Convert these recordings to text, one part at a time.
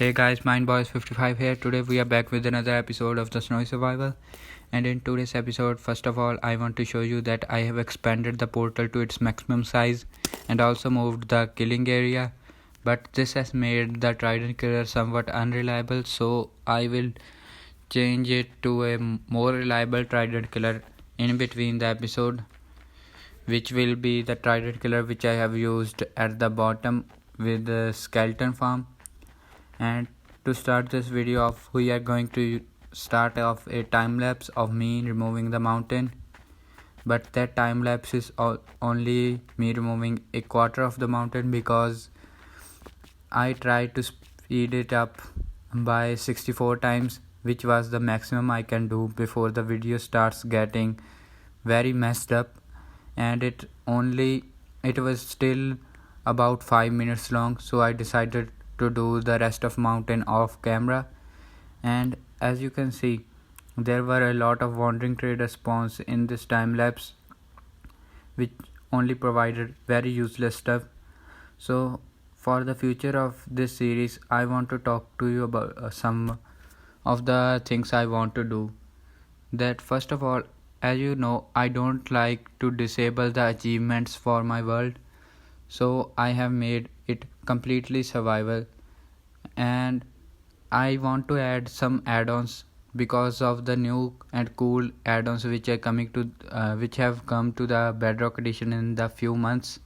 Hey guys, MindBoys55 here. Today we are back with another episode of the Snowy Survival. And in today's episode, first of all, I want to show you that I have expanded the portal to its maximum size and also moved the killing area. But this has made the Trident Killer somewhat unreliable, so I will change it to a more reliable Trident Killer in between the episode, which will be the Trident Killer which I have used at the bottom with the skeleton farm. And to start this video off, we are going to start off a time lapse of me removing the mountain, but that time lapse is only me removing a quarter of the mountain because I tried to speed it up by 64 times, which was the maximum I can do before the video starts getting very messed up, and it was still about 5 minutes long, so I decided to do the rest of mountain off camera. And as you can see, there were a lot of wandering trader spawns in this time lapse, which only provided very useless stuff. So for the future of this series, I want to talk to you about some of the things I want to do. That first of all, as you know, I don't like to disable the achievements for my world, so I have made it completely survival, and I want to add some add-ons because of the new and cool add-ons which have come to the Bedrock edition in the few months.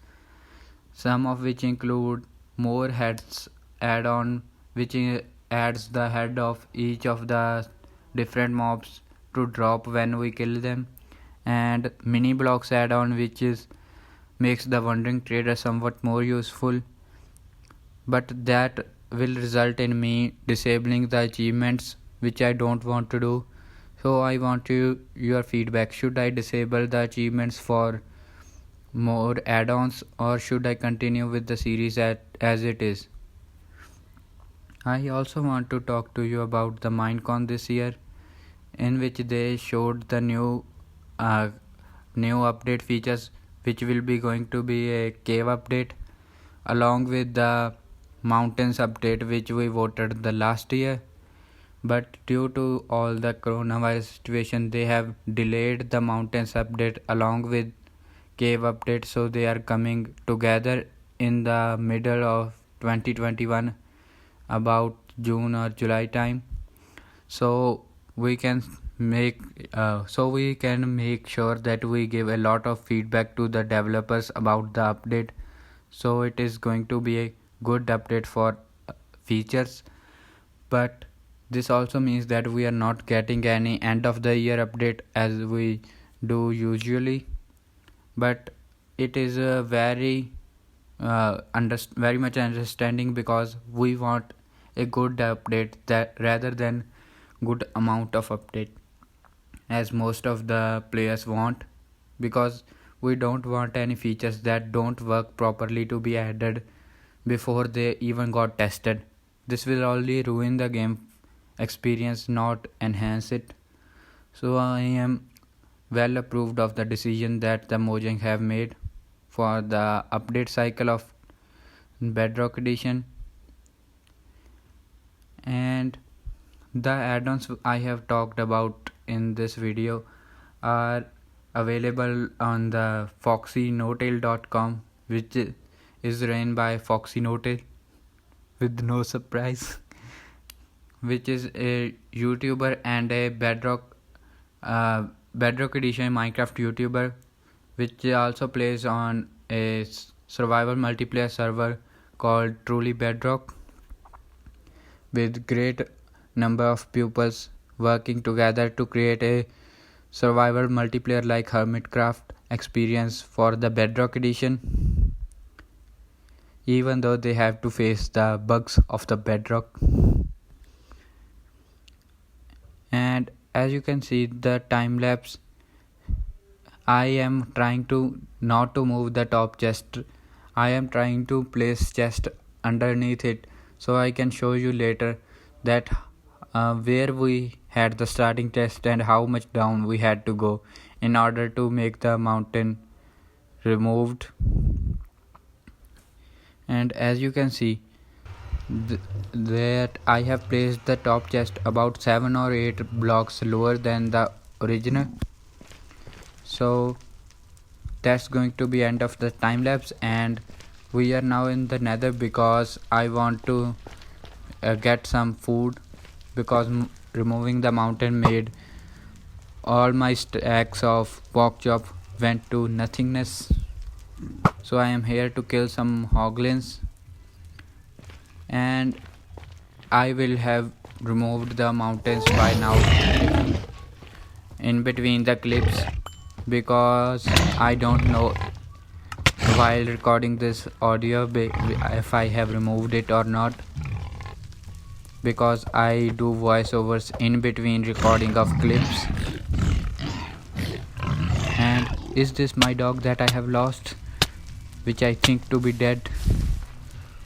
Some of which include more heads add-on, which adds the head of each of the different mobs to drop when we kill them, and mini blocks add-on, which makes the wandering trader somewhat more useful, but that will result in me disabling the achievements which I don't want to do. So I want your feedback. Should I disable the achievements for more add-ons, or should I continue with the series as it is? I also want to talk to you about the Minecon this year, in which they showed the new update features, which will be going to be a cave update along with the mountains update which we voted the last year. But due to all the coronavirus situation, they have delayed the mountains update along with cave update, so they are coming together in the middle of 2021, about June or July time. So we can make sure that we give a lot of feedback to the developers about the update, so it is going to be a good update for features. But this also means that we are not getting any end of the year update as we do usually, but it is a very much understanding because we want a good update that rather than good amount of update, as most of the players want, because we don't want any features that don't work properly to be added before they even got tested. This will only ruin the game experience, not enhance it. So I am well approved of the decision that the Mojang have made for the update cycle of Bedrock edition. And the add-ons I have talked about in this video are available on the foxynotail.com, which is run by Foxy Notail with no surprise, which is a YouTuber and a Bedrock edition Minecraft YouTuber, which also plays on a survival multiplayer server called Truly Bedrock, with great number of pupils working together to create a survival multiplayer like Hermitcraft experience for the Bedrock edition, even though they have to face the bugs of the Bedrock. And as you can see, the time lapse, I am trying to not to move the top chest. I am trying to place chest underneath it, so I can show you later that where we had the starting test and how much down we had to go in order to make the mountain removed. And as you can see, that I have placed the top chest about 7 or 8 blocks lower than the original. So that's going to be end of the time lapse, and we are now in the nether because I want to get some food, because removing the mountain made all my stacks of pork chop went to nothingness. So I am here to kill some hoglins, and I will have removed the mountains by now in between the clips, because I don't know while recording this audio if I have removed it or not, because I do voiceovers in between recording of clips. And is this my dog that I have lost, which I think to be dead,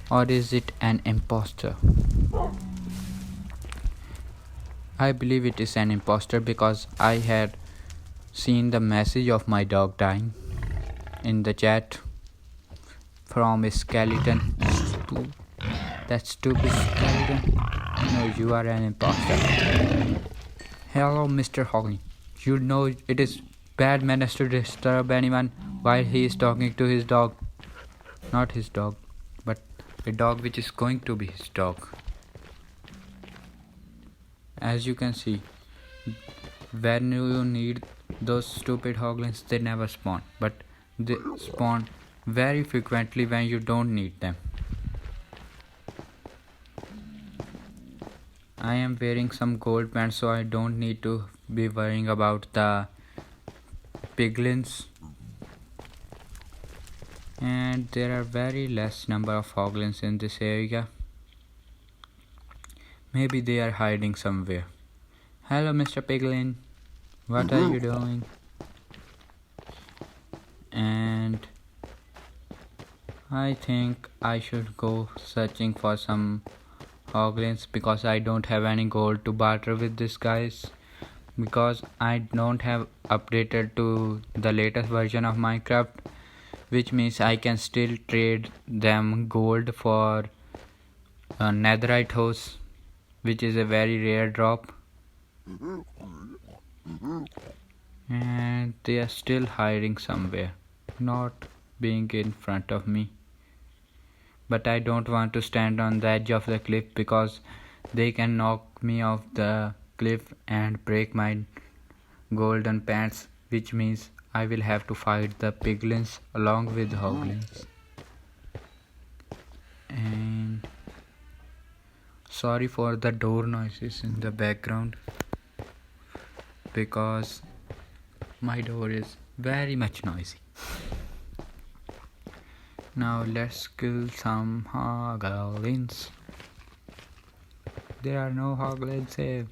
or is it an imposter? I believe it is an imposter, because I had seen the message of my dog dying in the chat from a skeleton. That stupid skeleton. No, you are an imposter. Hello, Mr. Hoglin. You know it is bad manners to disturb anyone while he is talking to his dog. Not his dog, but a dog which is going to be his dog. As you can see, when you need those stupid hoglins, they never spawn, but they spawn very frequently when you don't need them. I am wearing some gold pants, so I don't need to be worrying about the piglins. And there are very less number of hoglins in this area. Maybe they are hiding somewhere. Hello, Mr. Piglin. What are you doing? And I think I should go searching for some hoglins, because I don't have any gold to barter with these guys, because I don't have updated to the latest version of Minecraft, which means I can still trade them gold for netherite hose, which is a very rare drop. And they are still hiding somewhere, not being in front of me. But I don't want to stand on the edge of the cliff, because they can knock me off the cliff and break my golden pants, which means I will have to fight the piglins along with hoglins. And sorry for the door noises in the background, because my door is very much noisy. Now let's kill some hoglins. There are no hoglins here.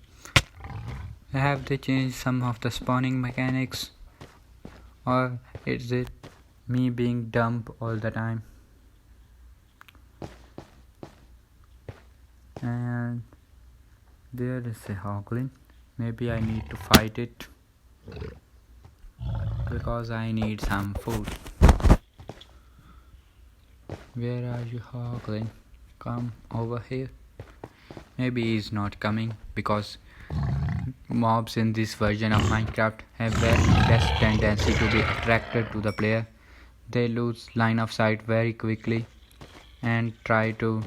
Have they changed some of the spawning mechanics, or is it me being dumb all the time? And there is a hoglin. Maybe I need to fight it, because I need some food. Where are you, hoglin? Come over here. Maybe he's not coming, because mobs in this version of Minecraft have very less tendency to be attracted to the player. They lose line of sight very quickly and try to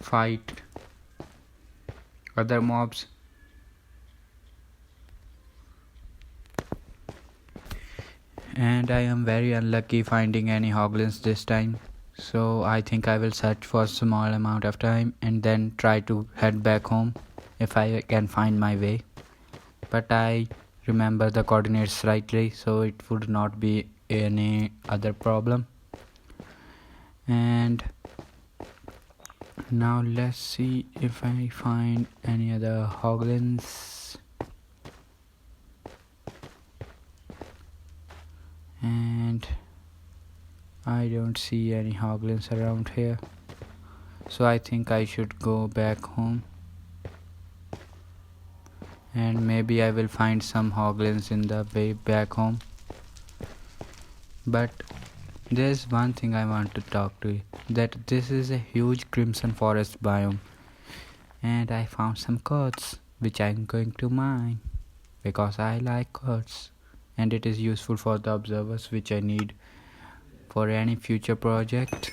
fight other mobs. And I am very unlucky finding any hoglins this time, so I think I will search for a small amount of time and then try to head back home if I can find my way. But I remember the coordinates rightly, so it would not be any other problem. And now let's see if I find any other hoglins. And I don't see any hoglins around here, so I think I should go back home, and maybe I will find some hoglins in the way back home. But There's one thing I want to talk to you, that this is a huge crimson forest biome, and I found some quartz which I'm going to mine because I like quartz, and it is useful for the observers which I need for any future project.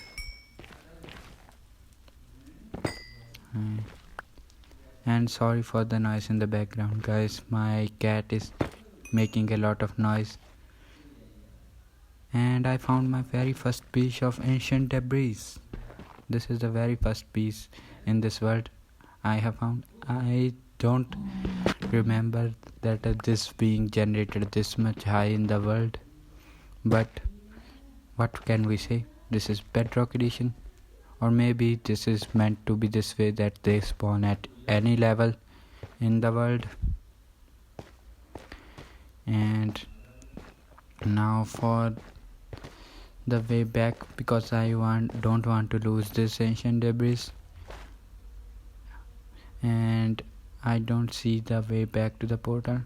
And sorry for the noise in the background, guys. My cat is making a lot of noise. And I found my very first piece of ancient debris. This is the very first piece in this world I have found. I don't remember that this being generated this much high in the world, but what can we say? This is bedrock edition, or maybe this is meant to be this way, that they spawn at any level in the world. And now for the way back, because I don't want to lose this ancient debris, and I don't see the way back to the portal.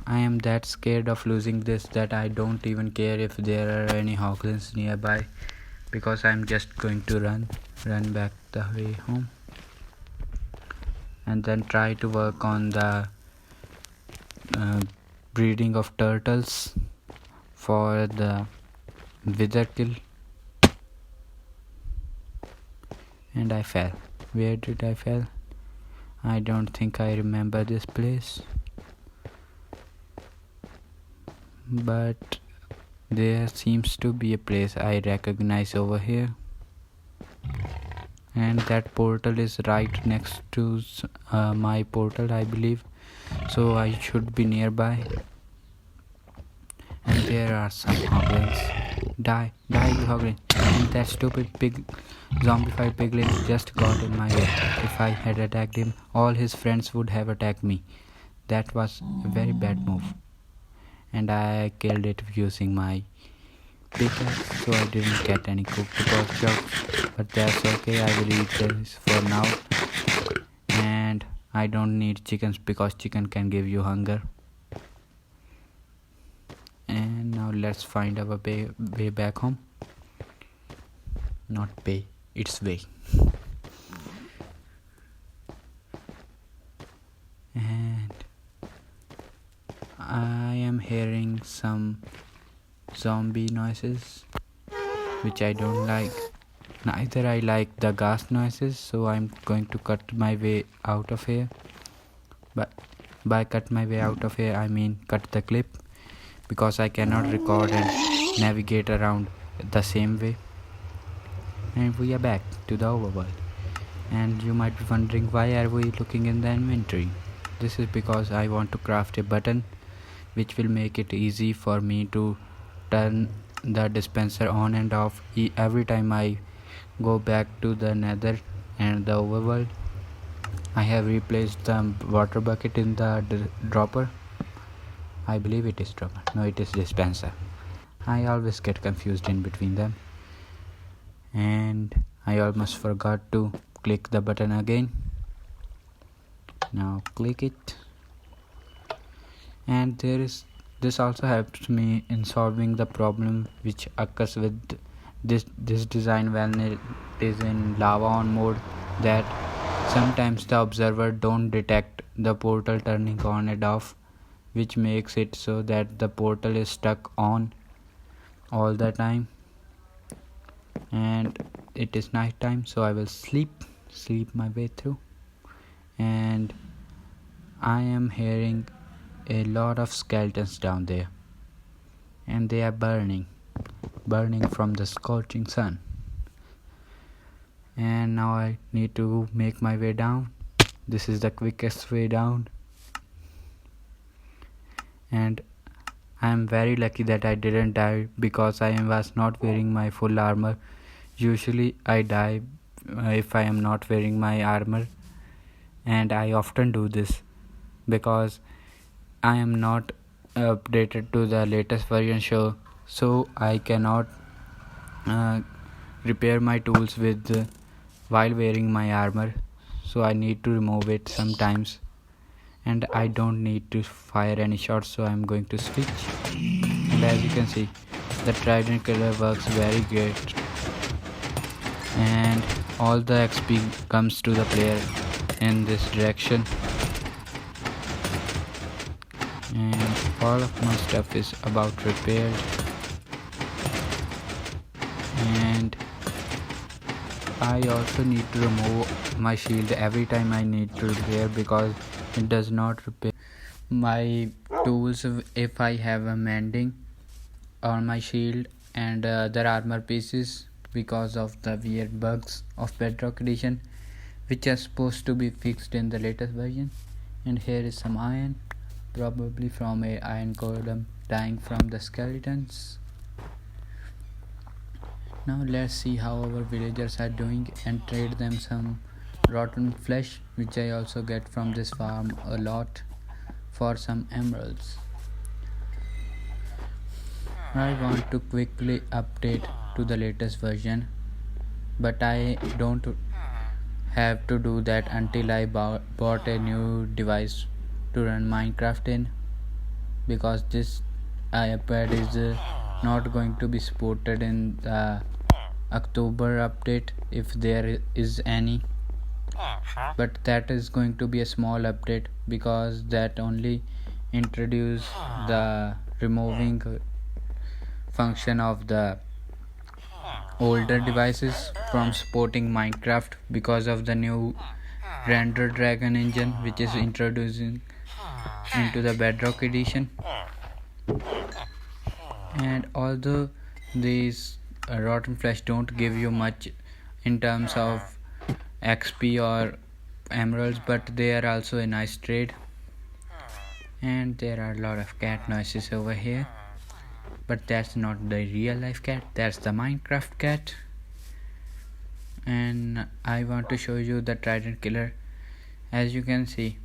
I am that scared of losing this that I don't even care if there are any hoglins nearby, because I'm just going to run back the way home and then try to work on the breeding of turtles for the wither kill. And I fell. Where did I fall? I don't think I remember this place, but there seems to be a place I recognize over here, and that portal is right next to my portal, I believe, so I should be nearby. And there are some hoglins. Die you hoglin. And that stupid zombified piglin just got in my way. If I had attacked him, all his friends would have attacked me. That was a very bad move, and I killed it using my pickaxe, so I didn't get any cooked pork chops, but that's okay. I will eat this for now, and I don't need chickens because chicken can give you hunger. And now let's find our way back home. Not pay, it's way. And I am hearing some zombie noises which I don't like. Neither I like the ghast noises, so I'm going to cut my way out of here. But by cut my way out of here, I mean cut the clip, because I cannot record and navigate around the same way. And we are back to the overworld, and you might be wondering, why are we looking in the inventory? This is because I want to craft a button which will make it easy for me to turn the dispenser on and off every time I go back to the nether and the overworld. I have replaced the water bucket in the dropper. I believe it is dropper. No, it is dispenser. I always get confused in between them. And I almost forgot to click the button again. Now click it. And this also helps me in solving the problem which occurs with this design when it is in lava on mode, that sometimes the observer don't detect the portal turning on and off, which makes it so that the portal is stuck on all the time. And it is night time, so I will sleep my way through. And I am hearing a lot of skeletons down there, and they are burning from the scorching sun. And now I need to make my way down. This is the quickest way down, and I am very lucky that I didn't die because I was not wearing my full armor. Usually I die if I am not wearing my armor, and I often do this because I am not updated to the latest version, so I cannot repair my tools with while wearing my armor, so I need to remove it sometimes, and I don't need to fire any shots, so I'm going to switch. And as you can see, the Trident Killer works very great, and all the XP comes to the player in this direction, and all of my stuff is about repaired, and I also need to remove my shield every time I need to repair because it does not repair my tools if I have a mending on my shield and other armor pieces because of the weird bugs of Bedrock Edition, which are supposed to be fixed in the latest version. And here is some iron, probably from a iron golem dying from the skeletons. Now let's see how our villagers are doing and trade them some rotten flesh, which I also get from this farm a lot, for some emeralds. I want to quickly update to the latest version, but I don't have to do that until I bought a new device to run Minecraft in, because this iPad is not going to be supported in the October update if there is any, but that is going to be a small update because that only introduce the removing function of the older devices from supporting Minecraft because of the new render dragon engine which is introducing into the Bedrock Edition. And although these rotten flesh don't give you much in terms of XP or emeralds, but they are also a nice trade. And there are a lot of cat noises over here, but that's not the real life cat, that's the Minecraft cat. And I want to show you the Trident Killer. As you can see,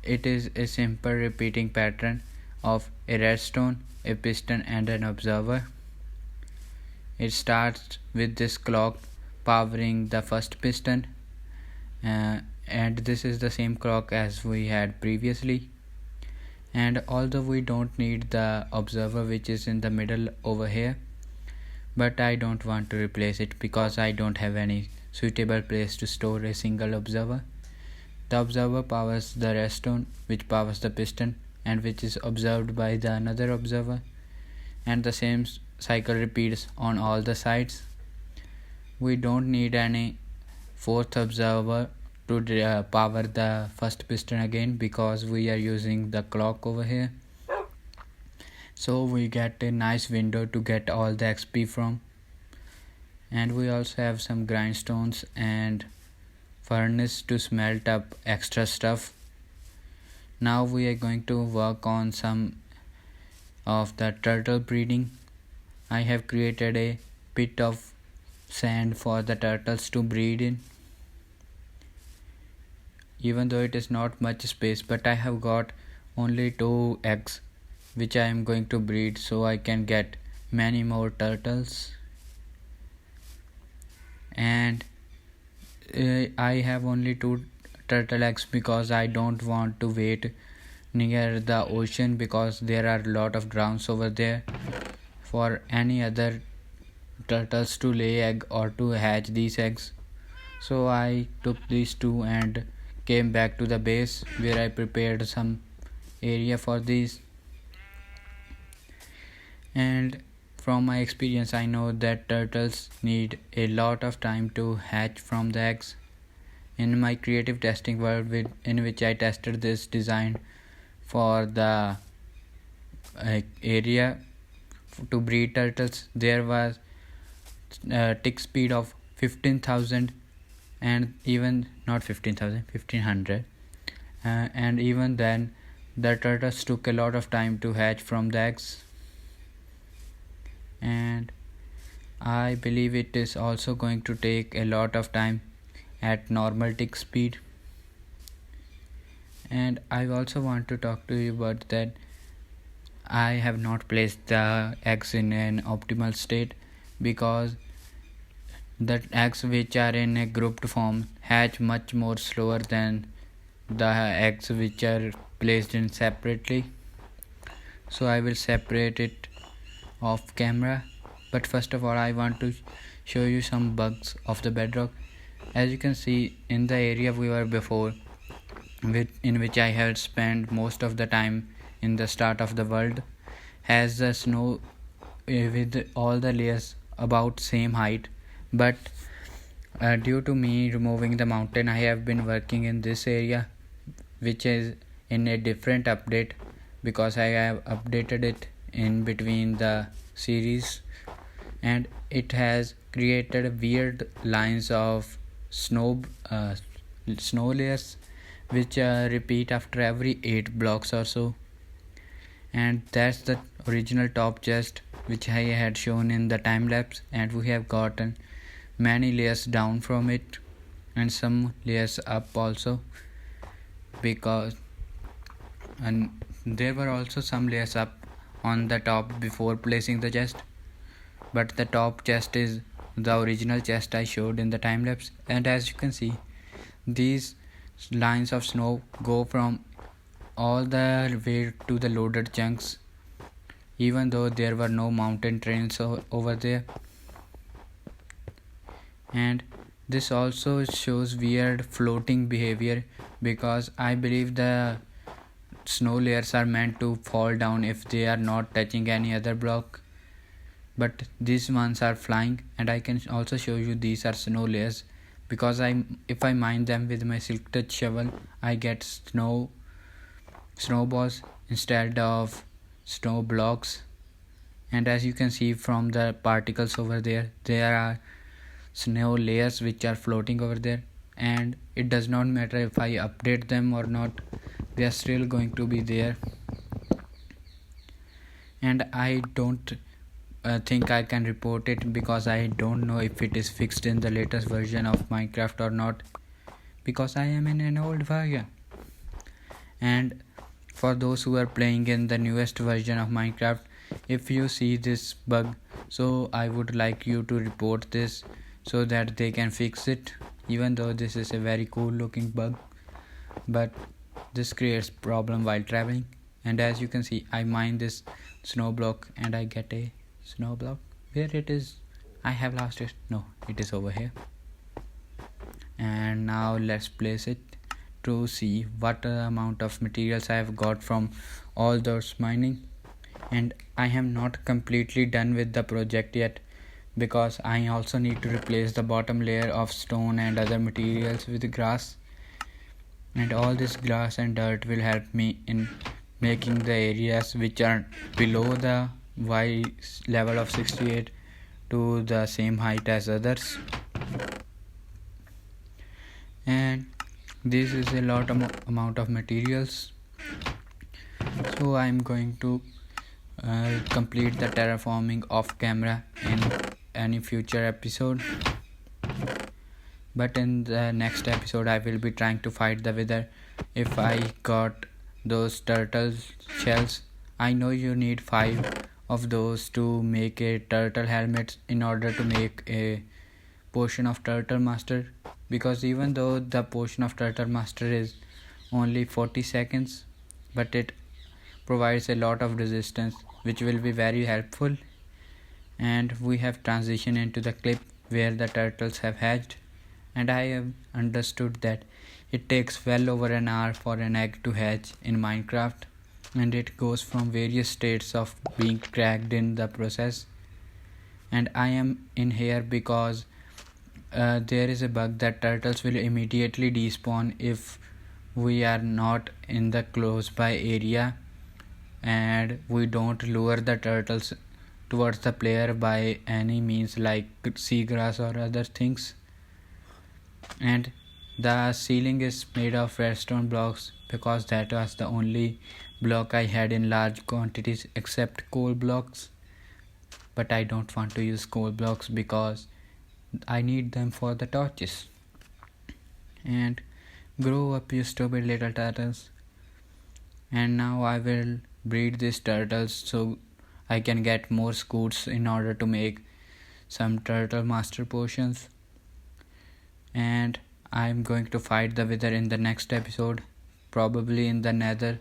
it is a simple repeating pattern of a redstone, a piston and an observer. It starts with this clock powering the first piston, and this is the same clock as we had previously. And although we don't need the observer which is in the middle over here, but I don't want to replace it because I don't have any suitable place to store a single observer. The observer powers the redstone, which powers the piston and which is observed by the another observer, and the same cycle repeats on all the sides. We don't need any fourth observer to power the first piston again because we are using the clock over here, so we get a nice window to get all the XP from. And we also have some grindstones and furnace to smelt up extra stuff. Now we are going to work on some of the turtle breeding. I have created a pit of sand for the turtles to breed in, even though it is not much space, but I have got only 2 eggs which I am going to breed so I can get many more turtles. And I have only 2 turtle eggs because I don't want to wait near the ocean because there are a lot of drowns over there for any other turtles to lay egg or to hatch these eggs. So I took these 2 and came back to the base where I prepared some area for these. And from my experience I know that turtles need a lot of time to hatch from the eggs. In my creative testing world in which I tested this design for the area to breed turtles, there was a tick speed of 15,000 and even not 15,000, 1500, and even then the turtles took a lot of time to hatch from the eggs. And I believe it is also going to take a lot of time at normal tick speed. And I also want to talk to you about that I have not placed the eggs in an optimal state because the eggs which are in a grouped form hatch much more slower than the eggs which are placed in separately. So I will separate it off camera. But first of all, I want to show you some bugs of the bedrock. As you can see, in the area we were before, in which I had spent most of the time in the start of the world, has the snow with all the layers about same height. But due to me removing the mountain, I have been working in this area, which is in a different update, because I have updated it in between the series, and it has created weird lines of snow layers which repeat after every 8 blocks or so. And that's the original top chest which I had shown in the time lapse, and we have gotten many layers down from it and some layers up also, because and there were also some layers up on the top before placing the chest, but the top chest is the original chest I showed in the time lapse. And as you can see, these lines of snow go from all the way to the loaded chunks, even though there were no mountain trains over there. And this also shows weird floating behavior, because I believe the snow layers are meant to fall down if they are not touching any other block, but these ones are flying. And I can also show you these are snow layers, because if I mine them with my silk touch shovel, I get snowballs instead of snow blocks. And as you can see from the particles over there are snow layers which are floating over there, and it does not matter if I update them or not, they are still going to be there. And I don't think I can report it, because I don't know if it is fixed in the latest version of Minecraft or not, because I am in an old version. And for those who are playing in the newest version of Minecraft, if you see this bug, so I would like you to report this so that they can fix it, even though this is a very cool looking bug, but this creates problem while traveling. And as you can see, I mine this snow block and I get a snow block. Where it is? I have lost it. No, it is over here. And now let's place it to see what amount of materials I have got from all those mining. And I am not completely done with the project yet, because I also need to replace the bottom layer of stone and other materials with grass, and all this grass and dirt will help me in making the areas which are below the Y level of 68 to the same height as others. And this is a lot amount of materials, so I'm going to complete the terraforming off camera in any future episode. But in the next episode I will be trying to fight the wither. If I got those turtle shells, I know you need 5 of those to make a turtle helmet in order to make a potion of turtle master, because even though the potion of turtle master is only 40 seconds, but it provides a lot of resistance which will be very helpful. And we have transitioned into the clip where the turtles have hatched, and I have understood that it takes well over an hour for an egg to hatch in Minecraft, and it goes from various states of being cracked in the process. And I am in here because there is a bug that turtles will immediately despawn if we are not in the close by area and we don't lure the turtles towards the player by any means like seagrass or other things. And the ceiling is made of redstone blocks, because that was the only block I had in large quantities except coal blocks. But I don't want to use coal blocks because I need them for the torches. And grow up, you stupid little turtles. And now I will breed these turtles so I can get more scoots in order to make some turtle master potions. And I'm going to fight the wither in the next episode, probably in the nether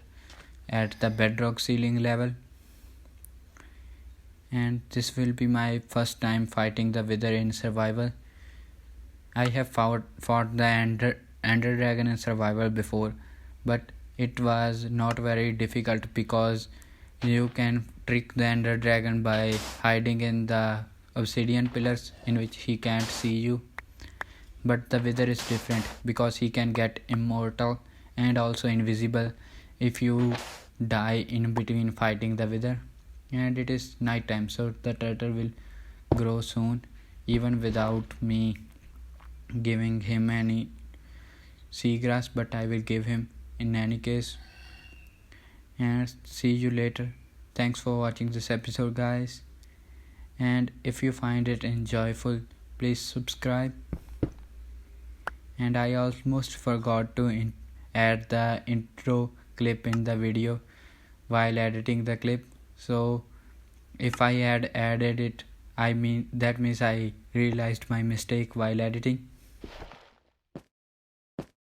at the bedrock ceiling level. and this will be my first time fighting the wither in survival. I have fought the ender dragon in survival before, but it was not very difficult because you can trick the ender dragon by hiding in the obsidian pillars in which he can't see you. But the wither is different because he can get immortal and also invisible if you die in between fighting the wither. And it is night time, so the turtle will grow soon even without me giving him any seagrass, but I will give him in any case. And see you later. Thanks for watching this episode, guys, and if you find it enjoyable, please subscribe. And I almost forgot to add the intro clip in the video while editing the clip, so if I had added it, that means I realized my mistake while editing.